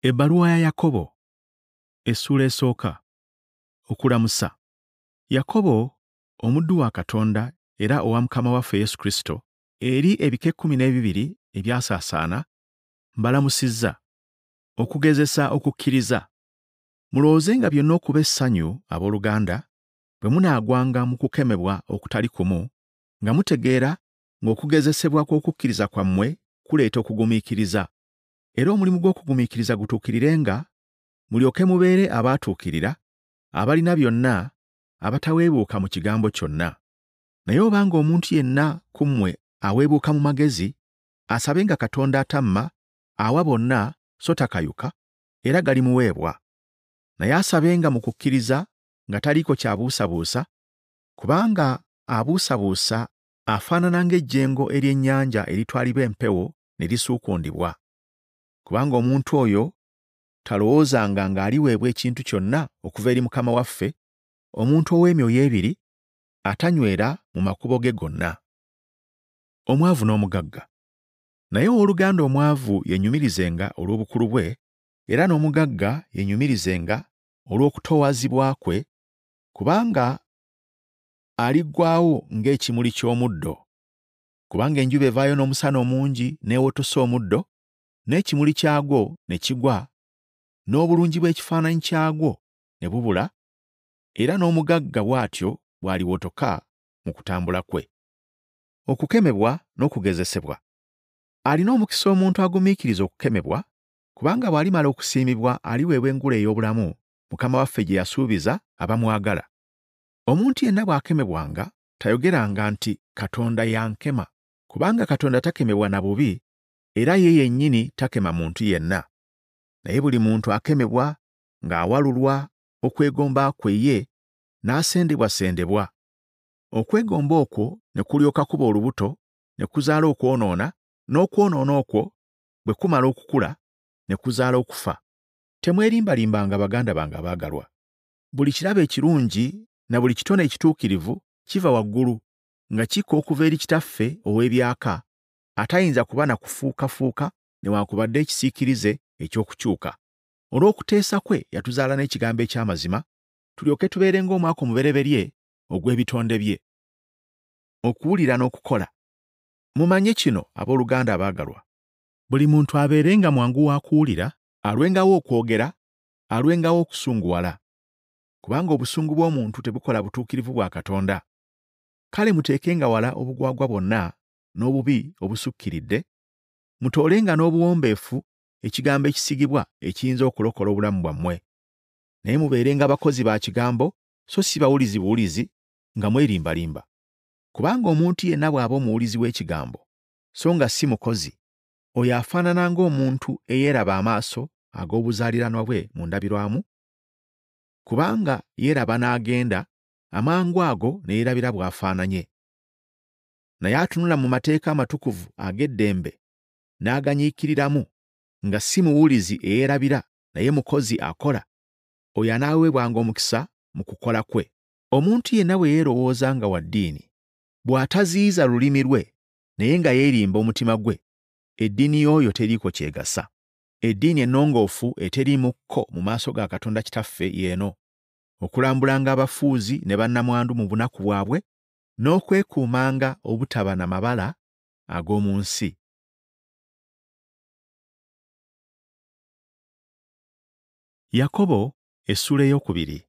Ebbaluwa ya Yakobo, essula esooka. Okulamusa. Yakobo, omuddu wa Katonda era owa Mukama waffe Yesu Kristo, eri ebika 12 ebyasaasaana, mbalamusizza. Okugezesa okukkiriza. Mulowoozenga byonna okuba essanyu, abooluganda, bwe munaagwanga mu kukemebwa okutali kumu, nga mutegeera ng'okugezesebwa kw'okukkiriza kwammwe kuleeta okugumiikiriza. Era omulimu gw'okugumiikiriza gutuukirirenga, mulyoke mubeere abaatuukirira, abalina byonna, abataweebuuka mu kigambo kyonna. Naye obanga omuntu yenna ku mmwe aweebuuka mu magezi, asabenga Katonda atamma, awa bonna so takayuka, era galimuweebwa. Naye asabenga mu kukkiriza nga taliiko ky'abuusabuusa, kubanga abuusabuusa afaanana ng'ejjengo ery'ennyanja eritwalibwa empewo ne lisuukundibwa. Kubanga omuntu oyo talowoozanga ng'aliweebwa ekintu kyonna okuva eri Mukama waffe, omuntu ow'emyoyo ebiri, atanywera mu makubo ge gonna. Omwavu n'omugagga. Naye owooluganda omwavu yenyumirizenga olw'obukulu bwe, era n'omugagga yenyumirizenga olw'okutoowazibwa kwe, kubanga aliggwaawo ng'ekimuli ky'omuddo. Kubanga enjuba evaayo n'omusana omungi n'ewotosa omuddo, n'ekimuli kyagwo ne kigwa, n'obulungi bw'ekifaananyi kyagwo ne bubula, era n'omugagga bw'atyo bw'aliwotoka mu kutambula kwe. Okukemebwa n'okugezesebwa. Alina omukisa omuntu agumiikiriza okukemebwa, kubanga bw'alimala okusiimibwa aliweebwa engule ey'obulamu Mukama waffe gye yasuubiza abamwagala. Omuntu yenna bw'akemebwanga tayogeranga nti Katonda yankema, kubanga Katonda takemebwa na bubi, era ye yennyini takema muntu yenna. Naye buli muntu akemebwa ng'awalulwa okwegomba kwe ye, n'asendebwasendebwa. Okwegomba okwo ne kulyoka kuba olubuto, ne kuzaala okwonoona, n'okwonoona okwo bwe kumala okukula ne kuzaala okufa. Temwerimbalimbanga baganda bange abaagalwa. Buli kirabo ekirungi na buli kitone ekituukirivu kiva waggulu, nga kikka okuva eri Kitaffe ow'ebyaka, atayinza kuba na kufuukafuuka newaakubadde ekisiikirize eky'okukyuka. Olw'okuteesa kwe yatuzaala n'ekigambo eky'amazima, tulyoke tubeere ng'omwaka omubereberye ogw'ebitonde bye. Okuwulira n'okukola. Mumanye kino, abooluganda abaagalwa. Buli muntu abeerenga mwangu wa kuwulira, alwengawo okwogera, alwengawo okusunguwala. Kubanga obusungu bw'omuntu tebukola butuukirivu bwa Katonda. Kale muteekenga wala obugwagwa bwonna n'obubi obusukkiridde, mutoolenga n'obuwombeefu ekigambo ekisigibwa ekiyinza okulokola obulamu bwammwe. Naye mubeerenga abakozi ba kigambo, so si bawulizi buwulizi, nga mwerimbalimba. Kubanga omuntu yenna bw'aba omuwulizi w'ekigambo, so nga si mukozi, oyo afaanana ng'omuntu eyeeraba amaaso ag'obuzaaliranwa bwe mu ndabirwamu, kubanga yeeraba n'agenda, amangu ago ne yeerabira bw'afaananye. Naye atunula mu mateeka amatukuvu ag'eddembe n'aganyiikiriramu, nga si muwulizi eyeerabira naye mukozi akola, oyo anaaweebwanga omukisa mu kukola kwe. Omuntu yenna bwe yeerowooza nga wa ddiini, bw'ataziyiza lulimi lwe naye nga yeerimba omutima gwe, eddiini y'oyo teriiko kyegasa. Eddiini ennongoofu eteriimukko mu maaso ga Katonda Kitaffe y'eno: okulambulanga abafuuzi ne bannamwandu mu bunaku bwabwe, n'okwekuumanga obutaba na mabala ag'omu nsi. Yakobo, essula ey'okubiri.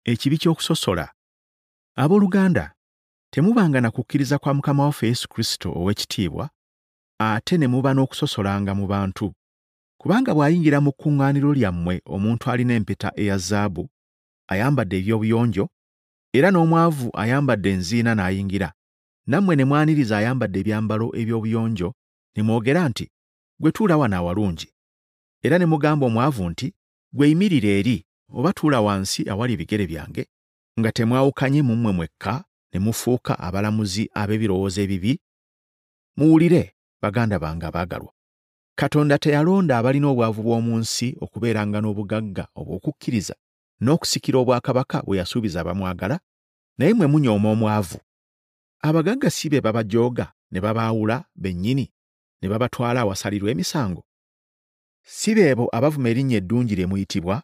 Ekibi ky'okusosola. Abooluganda, temubanga na kukkiriza kwa Mukama waffe Yesu Kristo ow'ekitiibwa, ate ne muba n'okusosolanga mu bantu. Kubanga bw'ayingira mu kkuŋŋaaniro lyammwe omuntu alina empeta eya zaabu, ayambadde eby'obuyonjo, era n'omwavu ayambadde enziina n'ayingira, nammwe ne mwaniriza ayambadde ebyambalo eby'obuyonjo, ne mwogera nti, "Gwe tuula wano awalungi," era ne mugamba omwavu nti, "Gwe yimirira eri," oba tuula wansi awali ebigere byange, nga temwawukanye mu mmwe mwekka ne mufuuka abalamuzi ab'ebirowoozo ebibi? Muwulire, baganda bange abaagalwa. Katonda teyalonda abalina obwavu bw'omu nsi okubeeranga n'obugagga obw'okukkiriza n'okusikira obwakabaka bwe yasuubiza abamwagala, naye mwe munyooma omwavu. Abagagga si be babajooga ne babaawula bennyini ne babatwala awasalirwa emisango? Si beebo abavuma erinnya eddungi lye muyitibwa,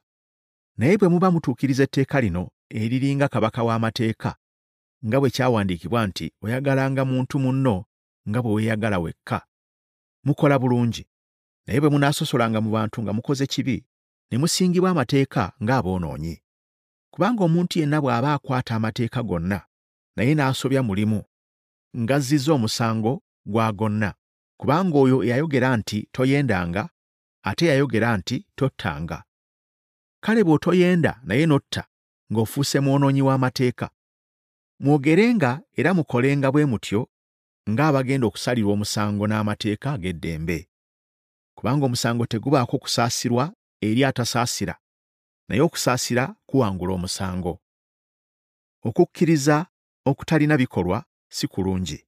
naye bwe muba mutuukiriza etteeka lino eriringa kabaka w'amateeka, nga bwe kyawandiikibwa nti oyagalanga muntu munno nga bwe weeyagala wekka, mukola bulungi. Naye bwe munaasosolanga mu bantu nga mukoze kibi, ne musingibwa amateeka ng'aboonoonyi. Kubanga omuntu yenna bw'aba akwata amateeka gonna, naye n'asobya mulimu, ng'azzizza omusango gwa gonna. Kubanga oyo eyayogera nti toyendanga, ate yayogera nti tottanga. Kale bw'otoyenda naye n'otta, ng'ofuuse mwonoonyi w'amateeka. Mwogerenga era mukolenga bwe mutyo ng'abagenda okusalirwa omusango n'amateeka ag'eddembe. Kubanga omusango tegubaako kusaasirwa eri atasaasira, naye okusaasira kuwangula omusango. Okukkiriza okutalina bikolwa si kulungi.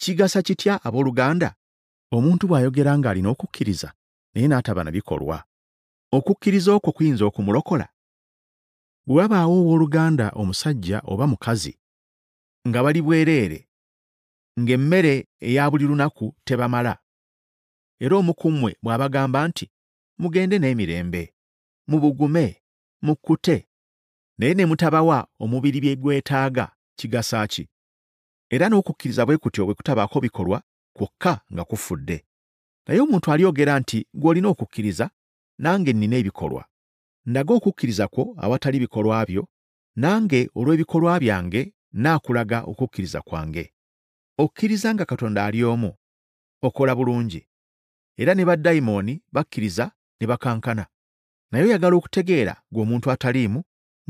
Kigasa kitya abooluganda omuntu bw'ayogera ng'alina okukkiriza naye n'ataba na bikolwa? Okukkiriza okwo kuyinza okumulokola? Bwe wabaawo owooluganda omusajja oba mukazi nga bali bwereere, ng'emmere eya buli lunaku tebamala, era omu ku mmwe bw'abagamba nti mugende n'emirembe, mubugume, mukkute, naye ne mutabawa omubiri bye gwetaaga, kigasa ki? Era n'okukkiriza bwe kutyo bwe kutabaako bikolwa, kwokka nga kufudde. Naye omuntu alyogera nti gw'olina okukkiriza, nange nnina ebikolwa. Ndaga okukkiriza kwo awatali bikolwa byo, nange olw'ebikolwa byange naakulaga okukkiriza kwange. Okkiriza nga Katonda ali omu, okola bulungi. Era ne baddayimooni bakkiriza ne bakankana. Naye oyagala okutegeera gw'omuntu ataliimu,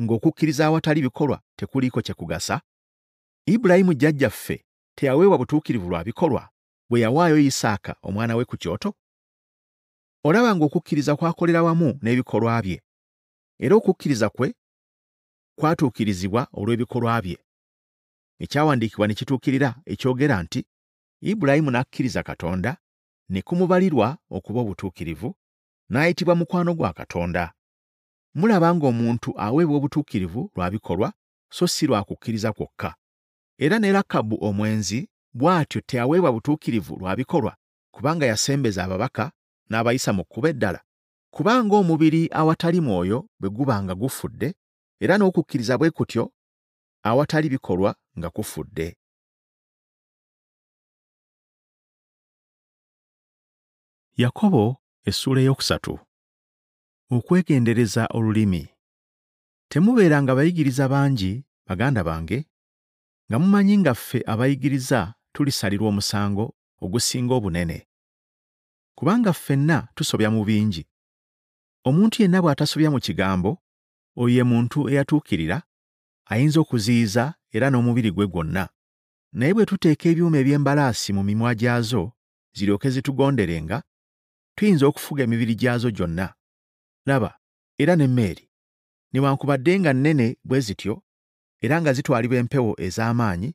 ng'okukkiriza awatali bikolwa tekuliiko kye kugasa? Ibulayimu jjajjaffe teyaweebwa butuukirivu lwa bikolwa bwe yawaayo Isaaka omwana we ku kyoto? Olaba ng'okukkiriza kwakolera wamu n'ebikolwa bye, era okukkiriza kwe kwatuukirizibwa olw'ebikolwa bye. Ekyawandiikibwa ne kituukirira ekyogera nti Ibulayimu n'akkiriza Katonda, ne kumubalirwa okuba obutuukirivu, n'ayitibwa mukwano gwa Katonda. Mulaba ng'omuntu aweebwa obutuukirivu lwa bikolwa so si lwa kukkiriza kwokka. Era ne Lakabu omwenzi bw'atyo teyaweebwa butuukirivu lwa bikolwa, kubanga yasembeza ababaka n'abayisa mu kkubo eddala. Kubanga omubiri awatali mwoyo bwe guba nga gufudde, era n'okukkiriza bwe kutyo awatali bikolwa nga kufudde. Yakobo essuula ey'okusatu. Okwegendereza olulimi. Temubeeranga bayigiriza bangi, baganda bange, nga mumanyi nga ffe abayigiriza tulisalirwa omusango ogusinga obunene. Kubanga ffenna tusobya mu bingi. Omuntu yenna bw'atasobya mu kigambo, oyo ye muntu eyatuukirira, ayinza okuziyiza era n'omubiri gwe gwonna. Naye bwe tuteeka ebyuma eby'embalaasi mu mimwa gyazo ziryoke zitugonderenga, tuyinza okufuga emibiri gyazo gyonna. Laba, era n'emmeeri, newankubadde nga nnene bwe zityo, era nga zitwalibwa empewo ez'amaanyi,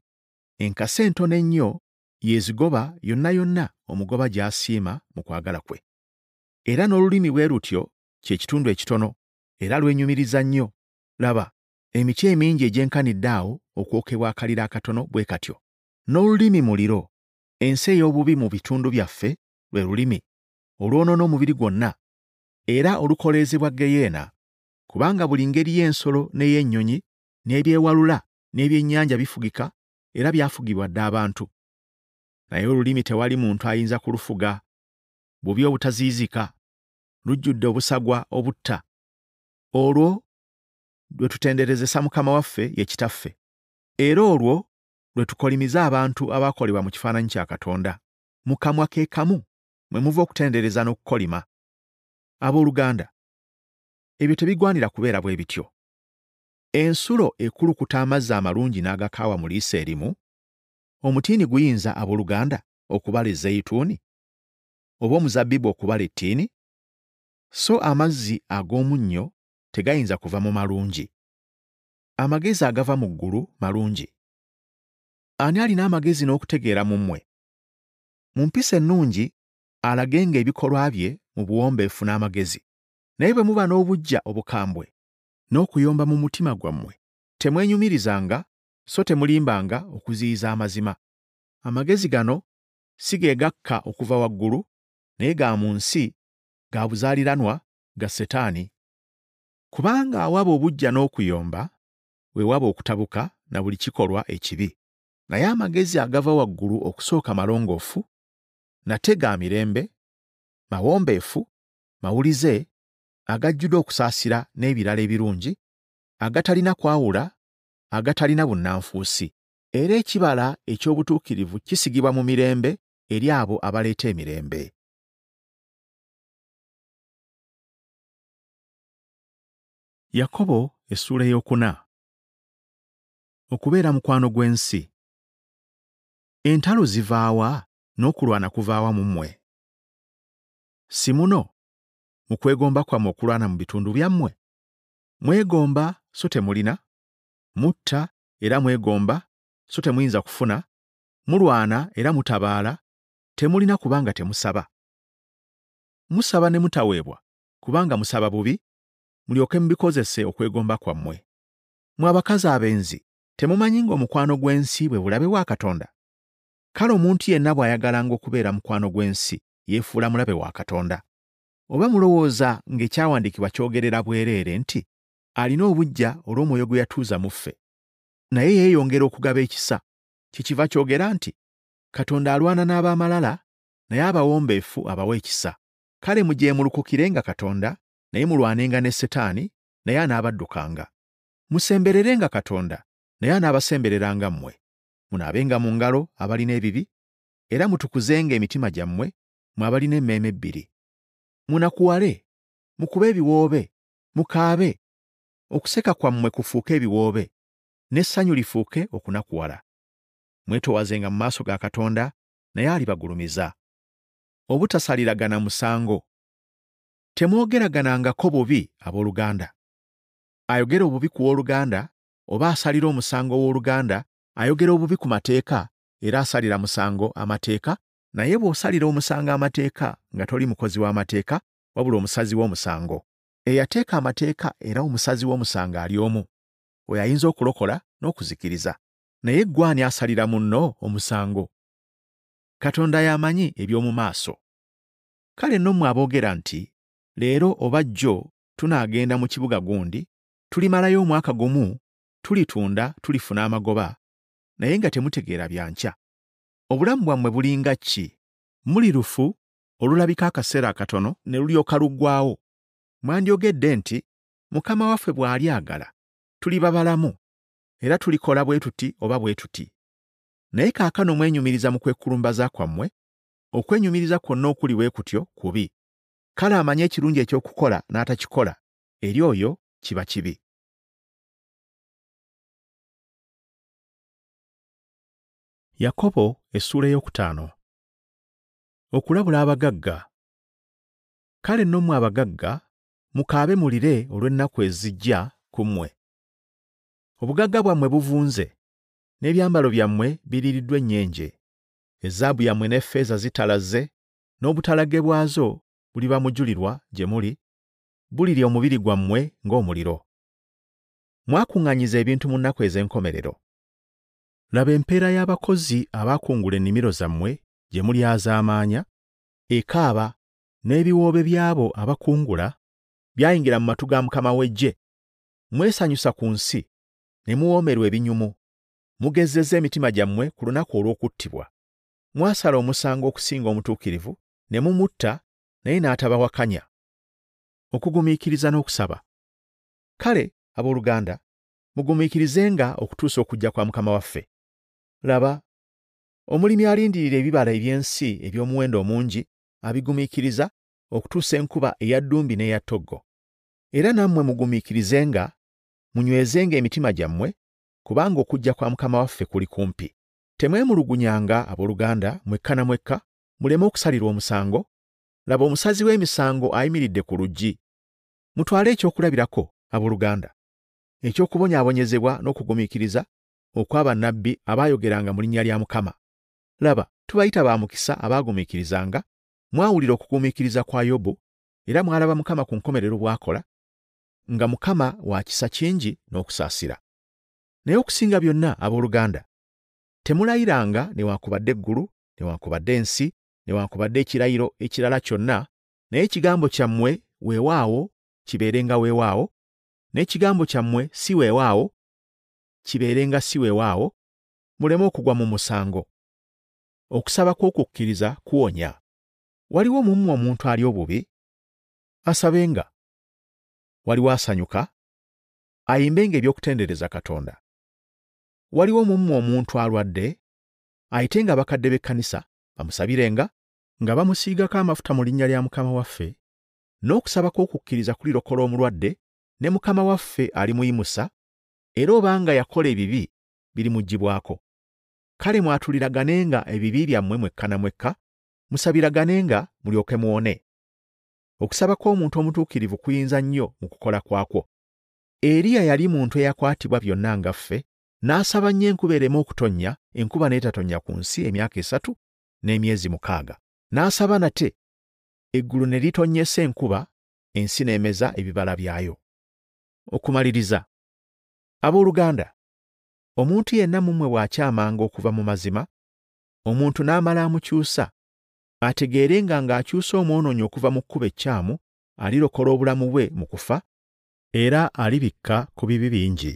enkasi entono ennyo yeezigoba yonna yonna omugoba gy'asiima mu kwagala kwe. Era n'olulimi bwe lutyo kye kitundu ekitono, era lwenyumiriza nnyo. Laba, emiti emingi egyenkanidde awo okwokebwa akaliro akatono bwe katyo. N'olulimi muliro, ensi ey'obubi mu bitundu byaffe lwe lulimi, olwonoona omubiri gwonna, era olukoleezebwa geyeena. Kubanga buli ngeri y'ensolo n'ey'ennyonyi, n'ebyewalula n'ebyennyanja bifugika, era byafugibwa dda abantu. Naye olulimi tewali muntu ayinza kulufuga. Bubi obutaziyizika, lujjudde obusagwa obutta. Olwo lwe tutenderezesa Mukama waffe ye Kitaffe, era olwo lwe tukolimiza abantu abaakolebwa mu kifaananyi kya Katonda. Mu kamwa ke kamu mwe muva okutendereza n'okukolima. Abooluganda, ebyo tebigwanira kubeera bwe bityo. Ensulo ekulukuta amazzi amalungi n'agakaawa mu liiso erimu, omutiini guyinza abooluganda okubala ezeyituuni, oba omuzabbibu okubala ettiini? So amazzi ag'omunnyo tegayinza kuva mu malungi. Amagezi agava mu ggulu malungi. Ani alina amagezi n'okutegeera mu mmwe? Mu mpisa ennungi alagenga ebikolwa bye mu buwombeefu n'amagezi. Naye bwe muba n'obuggya obukambwe n'okuyomba mu mutima gwammwe, temwenyumirizanga so temulimbanga okuziyiza amazima. Amagezi gano si ge gakka okuva waggulu, naye ga mu nsi ga buzaaliranwa ga Setaani. Kubanga awaba obujja n'okuyomba, we waba okutabuka na buli kikolwa ekibi. Naye amagezi agava waggulu okusooka malongoofu, nate ga mirembe, mawombeefu, mawulize, agajjudde okusaasira n'ebirala ebirungi, agatalina kwawula, agatalina bunnanfuusi. Era ekibala eky'obutuukirivu kisigibwa mu mirembe eri abo abaleeta emirembe. Yakobo essula ey'okuna. Okubeera mukwano gw'ensi. Entalo zivaawa n'okulwana kuvaawa mu mmwe? Si muno mu kwegomba kwammwe okulwana mu bitundu byammwe? Mwegomba so temulina, mutta era mwegomba so temuyinza kufuna, mulwana era mutabaala, temulina kubanga temusaba. Musaba ne mutaweebwa kubanga musaba bubi, mulyoke mubikozese okwegomba kwammwe. Mwe abakazi abenzi, temumanyi ng'omukwano gw'ensi bwe bulabe bwa Katonda? Kale omuntu yenna bw'ayagalanga okubeera mukwano gw'ensi yeefuula mulabe wa Katonda. Oba mulowooza ng'ekyawandiikibwa kyogerera bwereere nti alina obujja olw'omwoyo gwe yatuuza mu ffe, naye yeeyongera okugaba ekisa, kikiva kyogera nti Katonda alwana n'ab'amalala, naye abawombeefu abawa ekisa. Kale mujeemulukukirenga Katonda, naye mulwanenga ne Setaani, naye anaabaddukanga. Musembererenga Katonda, naye anaabasembereranga mmwe. Munaabenga mu ngalo abalina ebibi, era mutukuzenga emitima gyammwe mwe abalina emmeeme ebbiri. Munakuwale, mukube ebiwoobe, mukaabe, okuseka kwammwe kufuuke ebiwoobe, n'essanyu lifuuke okunakuwala. Mwetoowazenga mu maaso ga Katonda, naye alibagulumiza. Obutasaliragana musango. Temwogeraganangako bubi abooluganda. Ayogera obubi ku w'oluganda, oba asalira omusango w'oluganda, ayogera obubi ku mateeka era asalira musango amateeka, naye bw'osalira omusango amateeka nga toli mukozi w'amateeka, wabula omusazi w'omusango. Eyateeka amateeka era omusazi w'omusango ali omu. Oyo ayinza okulokola n'okuzikiriza. Naye ggwe ani asalira munno omusango? Katonda y'amanyi eby'omu maaso. Kale nno mmwe aboogera nti, leero oba jjo tunaagenda mu kibuga gundi, tulimalayo omwaka gumu, tulitunda, tulifuna amagoba, naye nga temutegeera bya nkya. Obulamu bwammwe bulinga ki? Muli lufu olulabika akaseera akatono ne lulyoka luggwaawo. Mwandyogedde nti, Mukama waffe bw'alyagala, tuliba balamu, era tulikola bwe tuti oba bwe tuti. Naye kaakano mwenyumiriza mu kwekulumbaza kwammwe, okwenyumiriza kwonna okuli bwe kutyo kubi. Kale amanye ekirungi eky'okukola n'atakikola, eri oyo kiba kibi. Yakobo essula ey'okutaano. Okulabula abagagga. Kale nno mmwe abagagga, mukaabe mulire olw'ennaku ezijja ku mmwe. Obugagga bwammwe buvunze, n'ebyambalo byammwe biririddwa ennyenje. Ezaabu yammwe n'effeeza zitalaze, n'obutalagge bwazo buliba mujulirwa gye muli, bulirya omubiri gwammwe ng'omuliro. Mwakuŋŋanyiza ebintu mu nnaku ez'enkomerero. Laba empeera y'abakozi abaakungula ennimiro zammwe gye mulyazaamaanya, ekaaba n'ebiwoobe by'abo abakungula byayingira mu matu ga Mukama w'eggye. Mwesanyusa ku nsi, ne muwoomerwa ebinyumu. Mugezezza emitima gyammwe ku lunaku olw'okuttibwa. Mwasala omusango okusinga omutuukirivu, ne mumutta, naye n'atabawakanya. Okugumiikiriza n'okusaba. Kale, abooluganda, mugumiikirizenga okutuusa okujja kwa Mukama waffe. Laba, omulimi alindirira ebibala eby'ensi eby'omuwendo omungi, abigumiikiriza okutuusa enkuba eya ddumbi n'eya ttoggo. Era nammwe mugumiikirizenga, munywezenga emitima gyammwe, kubanga okujja kwa Mukama waffe kuli kumpi. Temwemulugunyanga abooluganda mwekka na mwekka, muleme okusalirwa omusango. Laba omusazi w'emisango ayimiridde ku luggi. Mutwale ekyokulabirako abooluganda, eky'okubonyaabonyezebwa n'okugumiikiriza okw'abannabbi abaayogeranga mu linnya lya Mukama. Laba, tubayita ba mukisa abaagumiikirizanga, mwawulira okugumiikiriza kwa Yobu, era mwalaba Mukama ku nkomerero bw'akola, nga Mukama wa kisa kingi n'okusaasira. Naye okusinga byonna abooluganda, temulayiranga newankubadde eggulu, newankubadde ensi, newankubadde ekirayiro ekirala kyonna, naye ekigambo kyammwe weewaawo kibeerenga weewaawo, n'ekigambo kyammwe si weewaawo kibeerenga si weewaawo, muleme okugwa mu musango. Okusaba kw'okukkiriza kuwonya. Waliwo mu mmwe omuntu ali obubi? Asabenga. Waliwo asanyuka? Ayimbenga eby'okutendereza Katonda. Waliwo mu mmwe omuntu alwadde? Ayitenga abakadde b'ekkanisa bamusabirenga, nga bamusiigako amafuta mu linnya lya Mukama waffe. N'okusaba kw'okukkiriza kulirokola omulwadde, ne Mukama waffe alimuyimusa, era obanga yakola ebibi birimuggyibwako. Kale mwatuliraganenga ebibi byammwe mwekka na mwekka, musabiraganenga mulyoke muwone. Okusaba kw'omuntu omutuukirivu kuyinza nnyo mu kukola kwakwo. Eriya yali muntu eyakwatibwa byonna nga ffe, n'asaba nnyo enkuba ereme okutonnya, enkuba n'etatonnya ku nsi emyaka 3 n'emyezi 6. N'asaba nate, eggulu ne litonnyesa enkuba, ensi n'emeza ebibala byayo. Okumaliriza. Abooluganda, omuntu yenna mu mmwe bw'akyamanga okuva mu mazima, omuntu n'amala amukyusa, ategeerenga ng'akyusa omwonoonyi okuva mu kkubo ekyamu, alirokola obulamu bwe mu kufa, era alibikka ku bibi bingi.